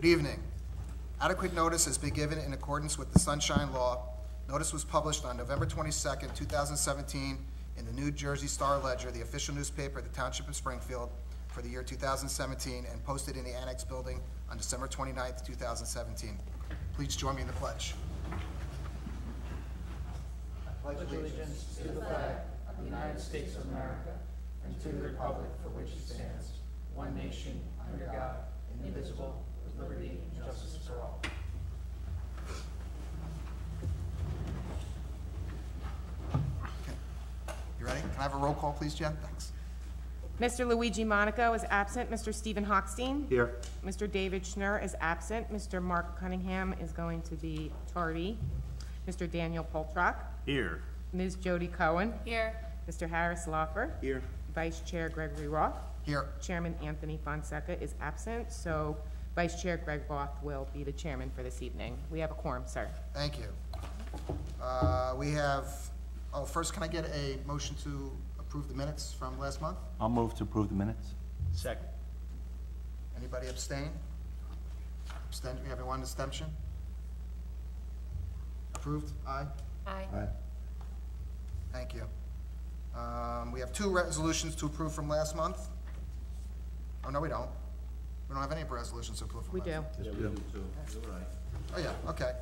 Good evening. Adequate notice has been given in accordance with the Sunshine Law. Notice was published on November 22nd, 2017 in the New Jersey Star Ledger, the official newspaper of the Township of Springfield for the year 2017, and posted in the Annex Building on December 29th, 2017. Please join me in the pledge. I pledge allegiance to the flag of the United States of America and to the republic for which it stands, one nation, under God, indivisible, with liberty and justice for all. Okay. You ready? Can I have a roll call, please, Jen? Thanks. Mr. Luigi Monaco is absent. Mr. Stephen Hochstein? Here. Mr. David Schnurr is absent. Mr. Mark Cunningham is going to be tardy. Mr. Daniel Poltrock? Here. Ms. Jody Cohen? Here. Mr. Harris Loffer? Here. Vice Chair Gregory Roth? Here. Chairman Anthony Fonseca is absent, so Vice Chair Greg Roth will be the chairman for this evening. We have a quorum, sir. Thank you. We have, first, can I get a motion to approve the minutes from last month? I'll move to approve the minutes. Second. Anybody abstain? Abstention? Everyone abstention? Approved? Aye? Aye. Aye. Thank you. We have two resolutions to approve from last month. Oh, no, we don't. We don't have any resolutions to approve from We last month. do. Yes, we do. Oh, yeah, okay.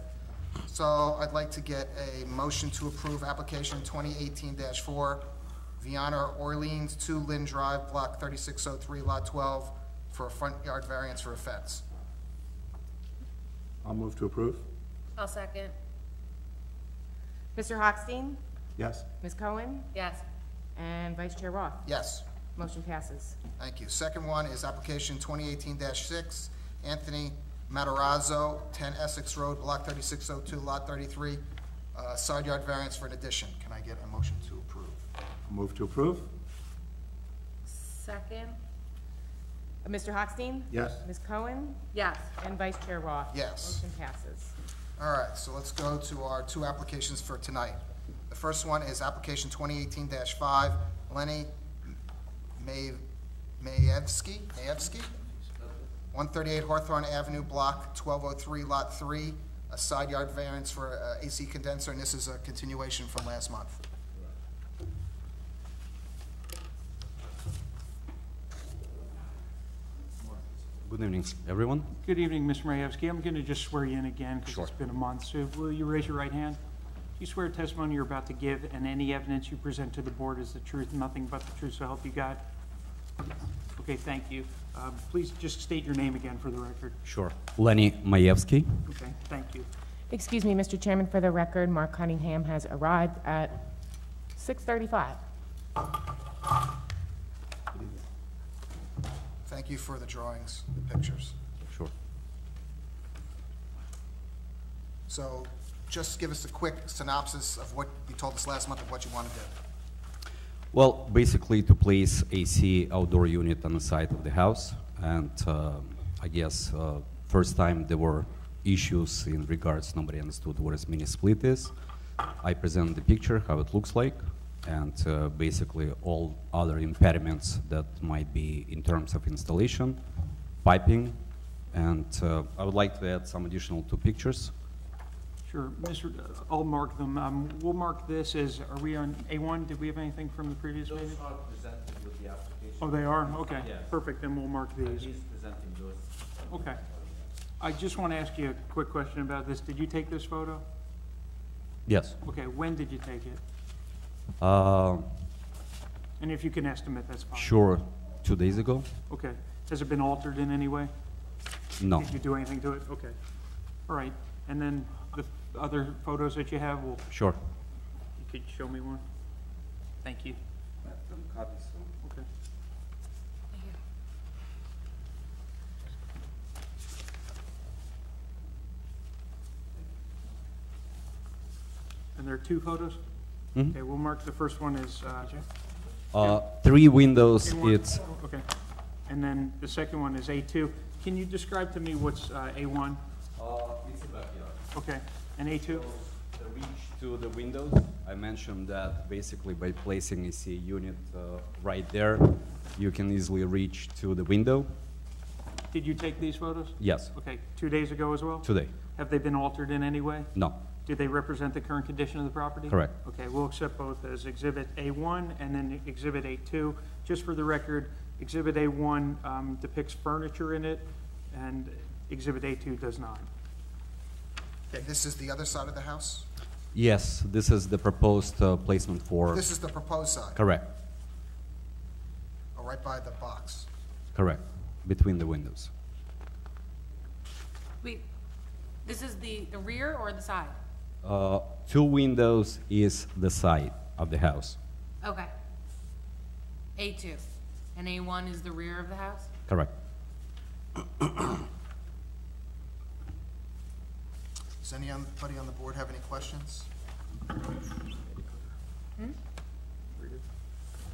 So I'd like to get a motion to approve application 2018-4, Viana Orleans 2 Lynn Drive, block 3603, lot 12, for a front yard variance for a fence. I'll move to approve. I'll second. Mr. Hochstein? Yes. Ms. Cohen? Yes. And Vice Chair Roth? Yes, Motion passes. thank you. Second one is application 2018-6, Anthony Matarazzo, 10 Essex Road, block 3602, lot 33, side yard variance for an addition. Can I get a motion to approve? I'll move to approve. Second. Mr. Hochstein? Yes. Ms. Cohen? Yes. And Vice Chair Roth? Yes. Motion passes. All right, so let's go to our two applications for tonight. The first one is application 2018-5, Lenny Mayevsky, 138 Hawthorne Avenue, block 1203, lot 3, a side yard variance for AC condenser, and this is a continuation from last month. Good evening, everyone. Good evening, Mr. Mayevsky. I'm going to just swear you in again because Sure. it's been a month. So will you raise your right hand? Do you swear testimony you're about to give and any evidence you present to the board is the truth, nothing but the truth, so help you God? Okay, thank you. Please just state your name again for the record. Sure. Lenny Mayevsky. Okay, thank you. Excuse me, Mr. Chairman, for the record, Mark Cunningham has arrived at 6:35. Thank you for the drawings, the pictures. Sure. So just give us a quick synopsis of what you told us last month of what you want to do. Well, basically to place AC outdoor unit on the side of the house, and I guess first time there were issues in regards, nobody understood what a mini split is. I presented the picture, how it looks like, and basically all other impediments that might be in terms of installation, piping, and I would like to add some additional two pictures. Sure, Mr. I'll mark them. We'll mark this as, are we on A1? Did we have anything from the previous meeting? Those are presented with the application. Oh, they are? Okay, Yeah. perfect, then we'll mark these. He's presenting those. Okay. I just want to ask you a quick question about this. Did you take this photo? Yes. Okay, when did you take it? And if you can estimate, that's fine. Sure. 2 days ago? Okay. Has it been altered in any way? No. Did you do anything to it? Okay. All right. And then the other photos that you have, well, Sure. you could show me one? Thank you. Okay. And there are two photos? Mhm. Okay, we'll mark the first one as, 3 windows, A1? it's Okay. And then the second one is A2. Can you describe to me what's A1? It's a backyard. Okay. And A2? The reach to the windows, I mentioned that basically by placing AC unit right there, you can easily reach to the window. Did you take these photos? Yes, Okay, 2 days ago as well? today. Have they been altered in any way? No, Do they represent the current condition of the property? correct. Okay, we'll accept both as Exhibit A1 and then Exhibit A2. Just for the record, Exhibit A1 depicts furniture in it, and Exhibit A2 does not. And this is the other side of the house? Yes, this is the proposed placement for, This is the proposed side? correct, Oh, right by the box. correct, between the windows. Wait, this is the rear or the side? 2 windows is the side of the house, Okay. A2, and A1 is the rear of the house? correct. Does anybody on the board have any questions?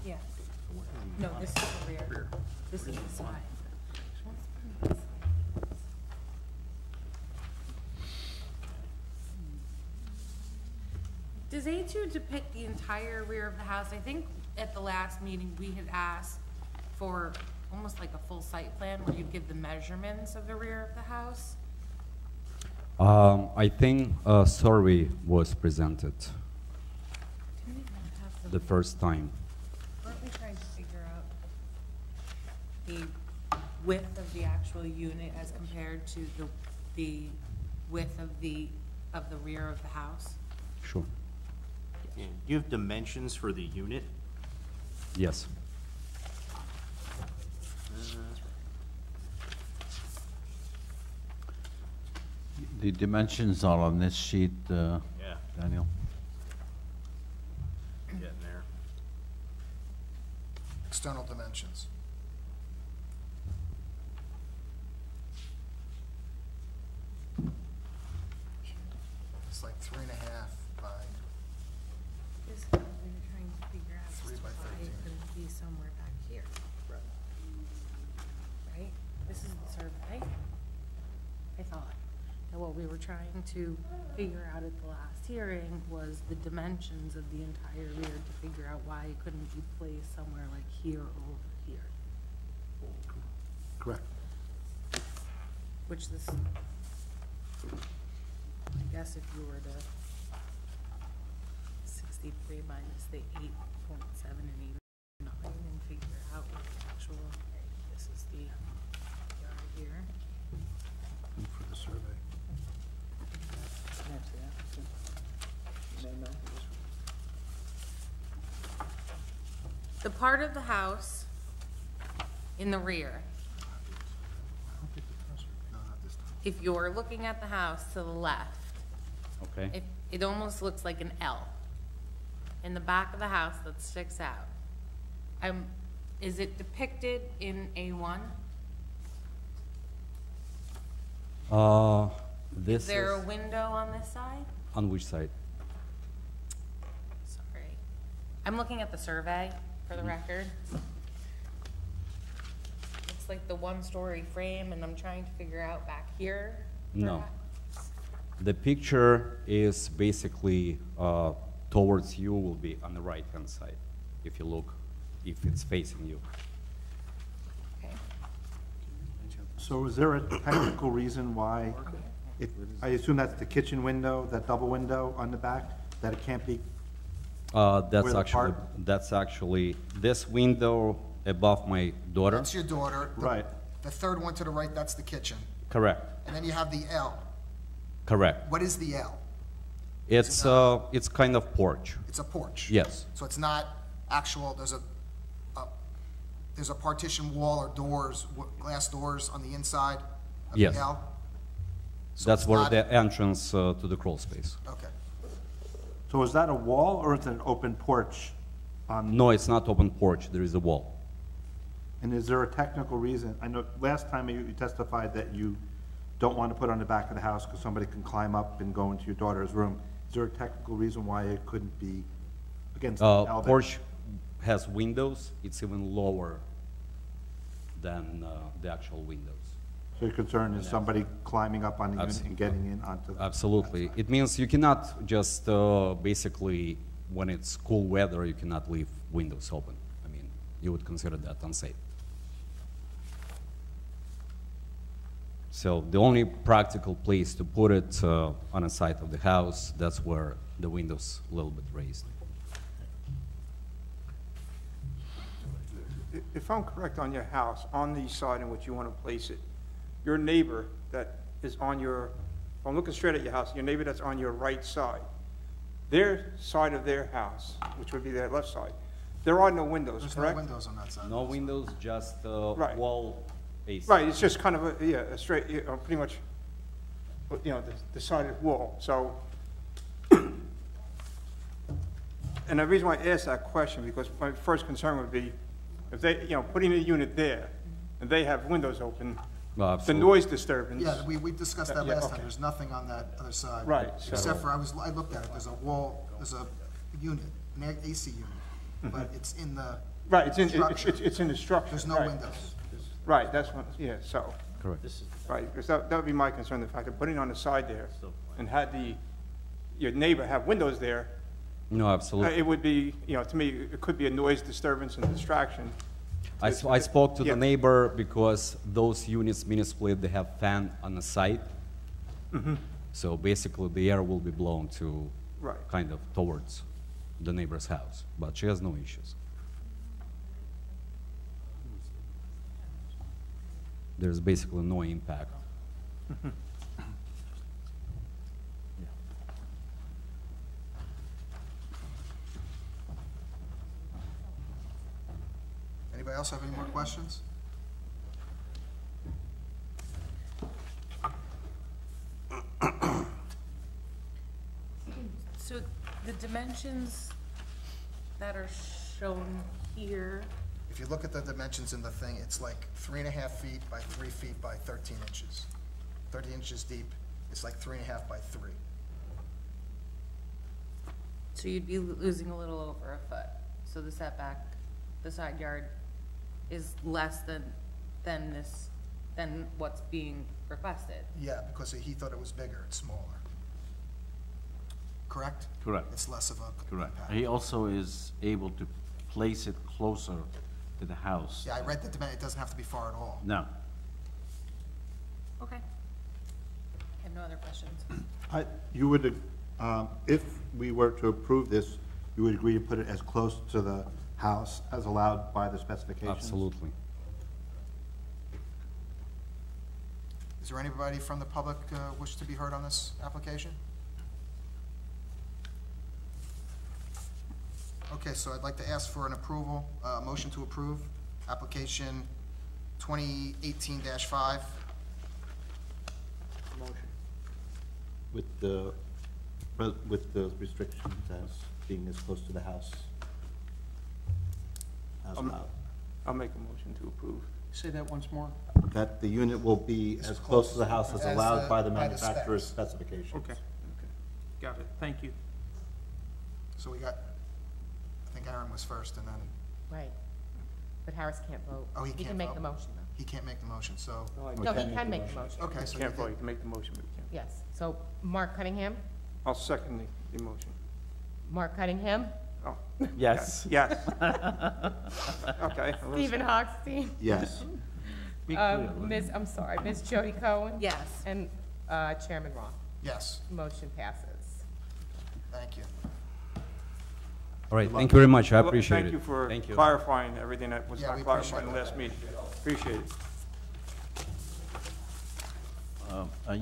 Yeah. No, this is the rear. This is the side. Does A2 depict the entire rear of the house? I think at the last meeting, we had asked for almost like a full site plan where you'd give the measurements of the rear of the house. I think a survey was presented Didn't we have the first time. Weren't we trying to figure out the width of the actual unit as compared to the width of the rear of the house? Sure, And you have dimensions for the unit? yes. The dimensions are on this sheet, Yeah, Daniel. getting there. External dimensions. It's like 3.5 by, This is what we were trying to figure out as 3 to by why it 13. couldn't be somewhere back here. Right? This is the survey. I thought that what we were trying to figure out at the last hearing was the dimensions of the entire rear to figure out why it couldn't be placed somewhere like here or over here. correct. Which this, I guess if you were to 63 minus the 8.7 and 89 and figure out what the actual, this is the yard here. For the survey. The part of the house in the rear, No, not this time. if you're looking at the house to the left, Okay. it almost looks like an L in the back of the house that sticks out. Is it depicted in A1? This Is there a is, window on this side? on which side? Sorry. I'm looking at the survey for the record. Looks like the one-story frame, and I'm trying to figure out back here. No. perhaps. The picture is basically towards you will be on the right-hand side, if you look, if it's facing you. Okay. So is there a technical reason why, I assume that's the kitchen window, that double window on the back, that it can't be? That's Where the actually, this window above my daughter. That's your daughter. Right. The third one to the right, that's the kitchen. Correct, And then you have the L. correct. What is the L? It's kind of porch. It's a porch. Yes, So it's not actual, there's a partition wall or doors, glass doors on the inside of the Yes. L? So that's it's where not- the entrance to the crawl space. Okay. So is that a wall or is it an open porch? No, it's not open porch, there is a wall. And is there a technical reason? I know last time you testified that you don't want to put it on the back of the house because somebody can climb up and go into your daughter's room. Is there a technical reason why it couldn't be against the L? Porch has windows, it's even lower than the actual windows. So your concern is somebody climbing up on the unit and getting in onto the... Absolutely. It means you cannot just basically, when it's cool weather, you cannot leave windows open. I mean, you would consider that unsafe. So the only practical place to put it on a side of the house, that's where the window's a little bit raised. If I'm correct on your house, on the side in which you want to place it, your neighbor that is on your, if I'm looking straight at your house, your neighbor that's on your right side, their side of their house, which would be their left side, there are no windows, There's no correct? windows on that side. No windows, just Right. wall AC. Right, it's just kind of a, yeah, a straight, pretty much, the sided wall, so. And the reason why I asked that question, because my first concern would be, if they, putting a unit there, and they have windows open, No, the absolutely. noise disturbance. Yeah, we discussed that Yeah, last time, okay. there's nothing on that other side. Right, so- Except for, I looked at it, there's a wall, there's a unit, an AC unit, but it's in the Right, it's in, structure. it's in the structure. There's no right. windows. Right, that's what, yeah, so, Correct. right, because that would be my concern, the fact of putting it on the side there, and had your neighbor have windows there, No, absolutely. it would be, to me, it could be a noise disturbance and distraction. I spoke to Yeah. the neighbor because those units, mini split, they have fan on the side. So basically, the air will be blown to Right. kind of towards the neighbor's house, but she has no issues. There's basically no impact. Anybody else have any more questions? So the dimensions that are shown here, If you look at the dimensions in the thing, it's like 3.5 feet by 3 feet by 13 inches. 30 inches deep, it's like 3.5 by 3. so you'd be losing a little over a foot. So the setback, the side yard is less than what's being requested. Yeah, because he thought it was bigger, it's smaller. Correct? Correct. It's less of a Correct. impact. He also is able to place it closer to the house. Yeah, I read the dimension, it doesn't have to be far at all. No. Okay. I have no other questions. You would, if we were to approve this, you would agree to put it as close to the house as allowed by the specifications? Absolutely. Is there anybody from the public wish to be heard on this application? Okay, so I'd like to ask for an approval, motion to approve, application 2018-5. With the restrictions as being as close to the house as allowed. I'll make a motion to approve. Say that once more. That the unit will be as close to the house as As, allowed by the by the specs. manufacturer's specifications. Okay. Got it, thank you. So we got, I think Aaron was first, and then Right. But Harris can't vote. Oh, he He can can't make vote? the motion, though. he can't make the motion, so, No, he can make the motion. okay, so you Can't vote, you did. can make the motion, but you can't. Yes. So Mark Cunningham? I'll second the motion. Mark Cunningham? Oh, Yes. yes. Okay. Stephen Hochstein? Yes. Ms. Jody Cohen? Yes. And Chairman Roth. Yes, Motion passes. thank you. All right, thank you very much, I Well, appreciate it. Thank you for Thank you. clarifying everything that was Yeah, not we clarified in the appreciate last meeting. Appreciate it. Are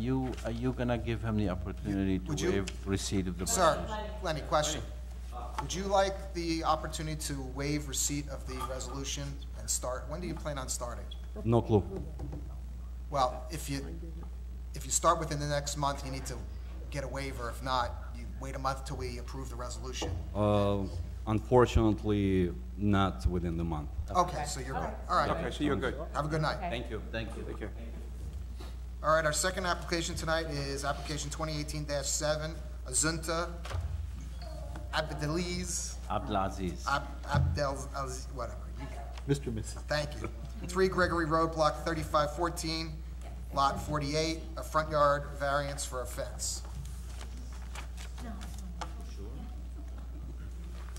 you gonna give him the opportunity Would to you- waive receipt of the? Sir, Lenny, question. Would you like the opportunity to waive receipt of the resolution and start, when do you plan on starting? No clue. Well, if you start within the next month, you need to get a waiver. If not, you wait a month till we approve the resolution. Unfortunately, not within the month. Okay, so you're good. All right. Okay, so you're good. Have a good night. Thank you. Thank you. Take care. All right, our second application tonight is application 2018-7, Azunta Abdelaziz, Abdelaziz. Abdelaziz, whatever. You got it. Mr. and Mrs. Thank you. 3 Gregory Road, Block 3514, Lot 48, a front yard variance for a fence.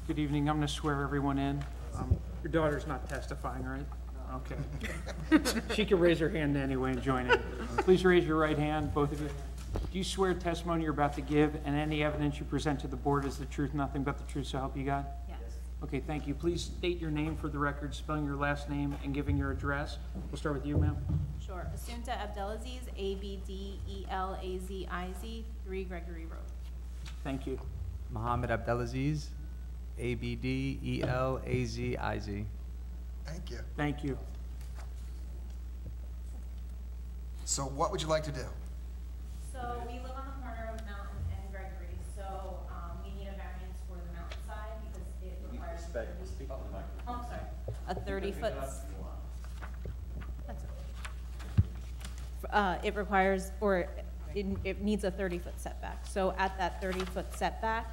Good evening, I'm gonna swear everyone in. Your daughter's not testifying, right? Okay. She can raise her hand anyway and join in. Please raise your right hand, both of you. Do you swear testimony you're about to give and any evidence you present to the board is the truth, nothing but the truth, so help you God? Yes. Okay, thank you. Please state your name for the record, spelling your last name and giving your address. We'll start with you, ma'am. Sure. Assunta Abdelaziz, Abdelaziz, 3 Gregory Road. Thank you. Mohammed Abdelaziz, Abdelaziz. Thank you. Thank you. So what would you like to do? So we live on the corner of Mountain and Gregory, so we need a variance for the mountain side because it requires I'm sorry, a 30-foot. It requires, or it needs a 30-foot setback. So at that 30-foot setback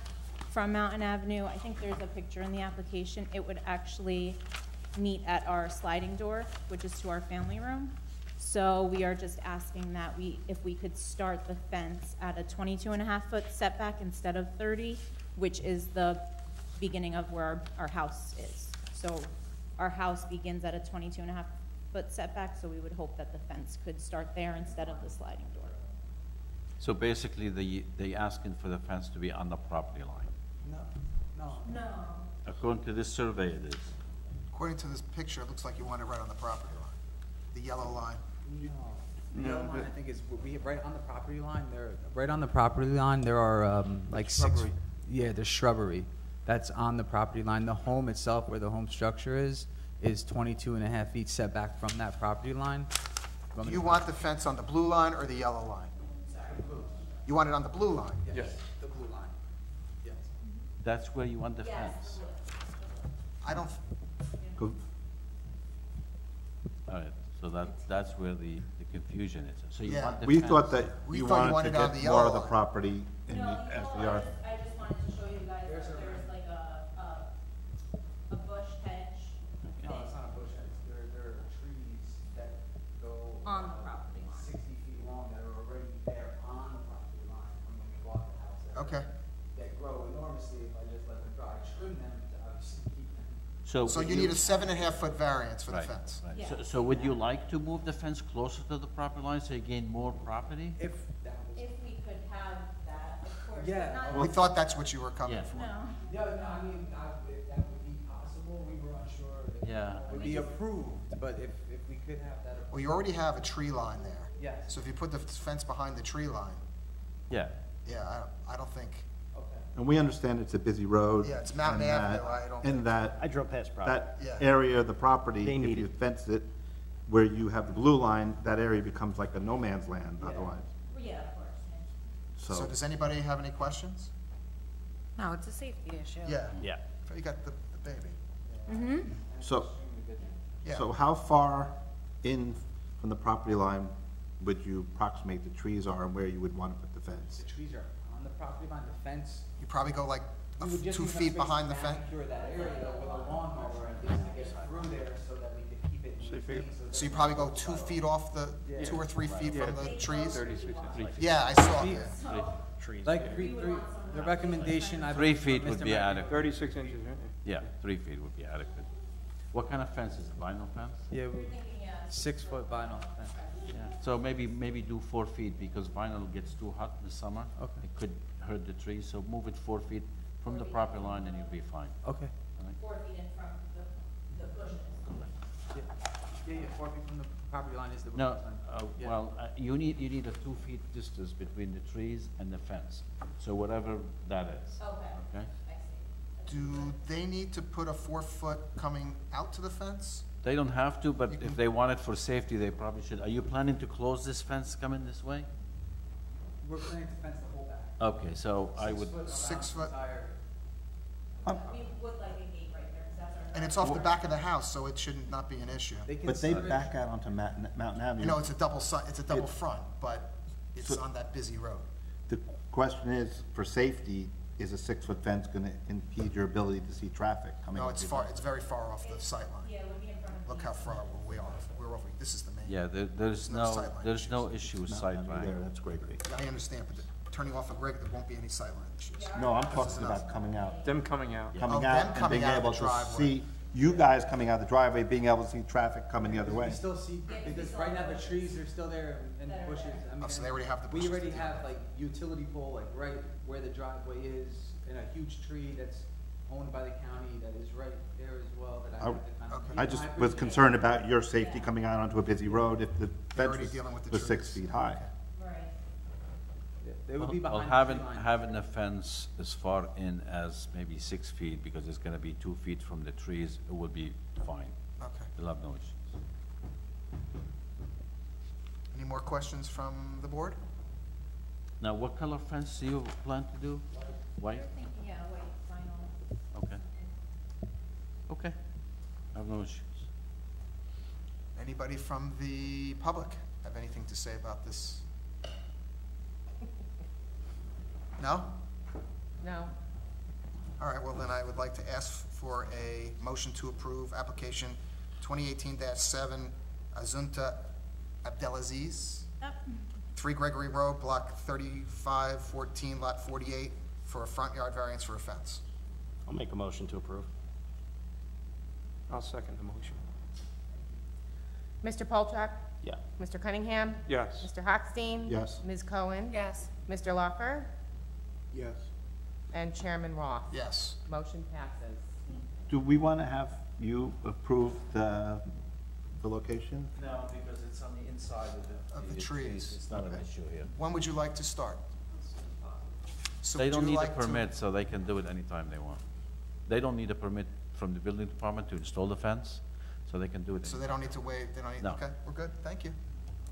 from Mountain Avenue, I think there's a picture in the application, it would actually meet at our sliding door, which is to our family room. So we are just asking that if we could start the fence at a 22.5-foot setback instead of 30, which is the beginning of where our house is. So our house begins at a 22.5-foot setback, so we would hope that the fence could start there instead of the sliding door. So basically, they asking for the fence to be on the property line. No. According to this survey, it is. According to this picture, it looks like you want it right on the property line, the yellow line. The yellow line, I think, is we right on the property line. Right on the property line, there are like Shrubbery. there's shrubbery that's on the property line. The home itself, where the home structure is 22.5 feet setback from that property line. Do you want the fence on the blue line or the yellow line? You want it on the blue line? Yes. The blue line. Yes. That's where you want the fence. I don't, All right, so that's where the confusion is. So you Yeah. want the We fence. thought that We you thought you wanted to wanted on get the more of yellow the line. property in the No, SDR. I just wanted to show you guys that there's like a bush hedge No, it's not a bush hedge. There are trees that go on the property line. 60 feet long that are already there on the property line from when we bought the house. okay. That grow enormously if I just let them grow. I trim them to obviously keep them. So you need a 7.5-foot variance for the Right, fence. right. Yeah. So would you like to move the fence closer to the property line so you gain more property? If that was. If we could have that, of course. Yeah. But We not, thought that's what you were coming Yeah. for. no. Yeah, no, I mean, if that would be possible, we were unsure if Yeah. it would be approved, but if we could have that. Well, you already have a tree line there. Yes. So if you put the fence behind the tree line, Yeah. yeah, I don't think, Okay. And we understand it's a busy road. Yeah, it's Mountain and that- Avenue, I don't And think- that. I drove past property. That Yeah. area of the property, They if need you it. fence it, where you have the blue line, that area becomes like a no man's land otherwise. Yeah, of course. so So, does anybody have any questions? No, it's a safety issue. Yeah. Yeah. So you got the baby. so, Yeah. so how far in from the property line would you approximate the trees are and where you would want to put the fence? The trees are on the property line, the fence. You probably go like We would just 2 need enough feet space behind the to fence? manicure that area with a lawnmower and things to get through there so that we could keep it. clean, So you probably go 2 feet off the, Yeah. 2 or 3 feet from the trees? 36 and 3 feet. Yeah, I saw it. Trees. Like the recommendation, I 3 believe, feet from would Mr. be Mayor- adequate. 36 inches, right? Yeah, 3 feet would be adequate. What kind of fence is it, vinyl fence? Yeah, Thinking, yeah. 6-foot vinyl fence. Yeah. So maybe do 4 feet because vinyl gets too hot in the summer. Okay. It could hurt the trees, so move it 4 feet from the property line and you'll be fine. Okay. 4 feet in front of the bushes. Yeah, 4 feet from the property line is the. No, Yeah. well, you need a 2 feet distance between the trees and the fence, so whatever that is, Okay, okay? I see. Do they need to put a 4-foot coming out to the fence? They don't have to, but if they want it for safety, they probably should. Are you planning to close this fence coming this way? We're planning to fence the whole back. Okay, so I would, 6 foot. We would like a gate right there, because that's our. And it's off the back of the house, so it should not be an issue. But they back out onto Mountain Avenue. You know, it's a double front, but it's So- on that busy road. The question is, for safety, is a 6-foot fence going to impede your ability to see traffic coming? No, up it's your far, back? it's very far off the sight line. Yeah, it would be in front of. Look how far we are. We're over, this is the main. yeah, there's There's no no, sightline there's no issue with Mountain Avenue there, sightline. that's Gregory. I understand, but turning off a Greg, there won't be any sightline issues. No, I'm talking about coming out. Them coming out. Oh, Coming them out and coming being out of the able to driveway. see you guys coming out the driveway, being able to see traffic coming the other way. We still see, because right now the trees are still there and bushes. I mean, Oh, so they already have the we bushes already to have like utility pole, like right where the driveway is, and a huge tree that's owned by the county that is right there as well, that I have to kind of. I just was concerned about your safety coming out onto a busy road if the You're fence already dealing with the was 6 trees. feet high. They would be Well, behind the tree line. having the fence as far in as maybe 6 feet, because it's gonna be 2 feet from the trees, it will be fine. Okay. You'll have no issues. Any more questions from the board? Now, what color fence do you plan to do? White? Yeah, white vinyl. Okay. Okay. I have no issues. Anybody from the public have anything to say about this? No? No. All right, well, then I would like to ask for a motion to approve application 2018-7 Azunta Abdelaziz, 3 Gregory Road, block 3514, lot 48, for a front yard variance for a fence. I'll make a motion to approve. I'll second the motion. Mr. Polchak? Yeah. Mr. Cunningham? Yes. Mr. Hochstein? Yes. Ms. Cohen? Yes. Mr. Lawfer? Yes. And Chairman Roth? Yes. Motion passes. Do we want to have you approve the location? No, because it's on the inside Of the trees. It's not an Okay. issue here. When would you like to start? So They would don't you need a like to- permit, so they can do it anytime they want. They don't need a permit from the building department to install the fence, so they can do it. So they don't need to wait, they don't need, No. okay, we're good, thank you.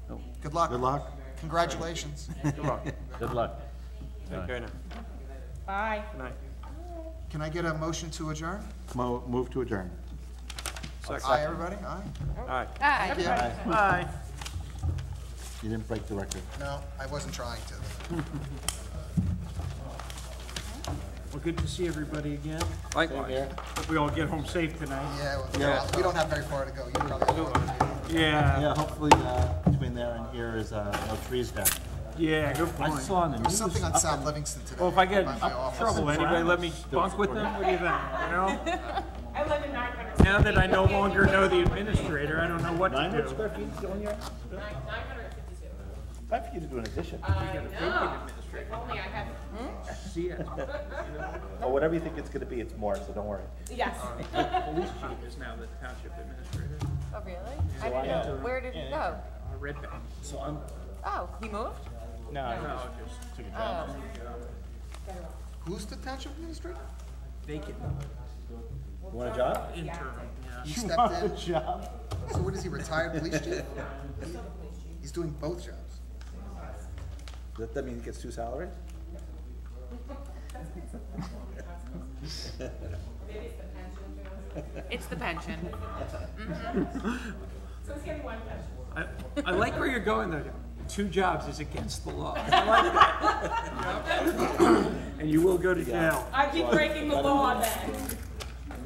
No. Good luck. Good luck. Congratulations. Good luck. Good luck. Okay, now. Bye. Good night. Can I get a motion to adjourn? Move to adjourn. Aye, everybody, aye? All right. Thank you. Bye. You didn't break the record. No, I wasn't trying to. Well, good to see everybody again. Likewise. Hope we all get home safe tonight. Yeah, well, we don't have very far to go. You probably Yeah, Yeah, hopefully, between there and here is, no trees down. yeah, good I point. saw in the There's news. something on South Livingston today. Well, if I get by my office. trouble, anybody let me bunk with them? What do you think, you know? I live in 900. Now that I no longer know the administrator, I don't know what to 900 do. square feet still in your house? 952. Time for you to do an addition. If only I had. See it. Or whatever you think it's gonna be, it's more, so don't worry. Yes. The police chief is now the township administrator. Oh, really? I didn't know. Where did he go? Red Bank. Oh, he moved? No, just took a job. Who's the township administrator? Vacant Want a job? interim, yeah. He stepped in. job? So what is he, retired police chief? He's doing both jobs. Does that mean he gets 2 salaries? It's the pension. I like where you're going though. 2 jobs is against the law. I like that. And you will go to jail. I keep breaking the law then.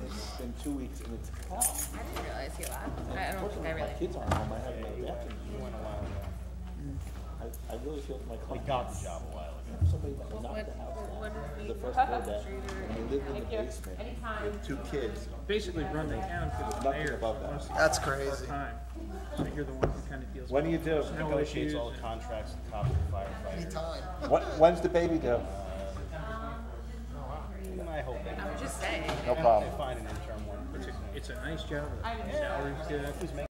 It's been 2 weeks and it's, I didn't realize he left. I don't think I really. kids aren't home, I haven't been back in a while now. I really feel my company. We got the job a while ago. Somebody that knocked the house down, the first floor down, and they lived in the basement with 2 kids. Basically run the town for the Nothing mayor. above that. most of That's the crazy. time. So you're the one who kind of deals When do with you do? snow issues. and- contracts with cops and firefighters. Anytime. When's the baby due? I hope I'm just saying. No problem. find an interim one. It's a nice job. The salary's good.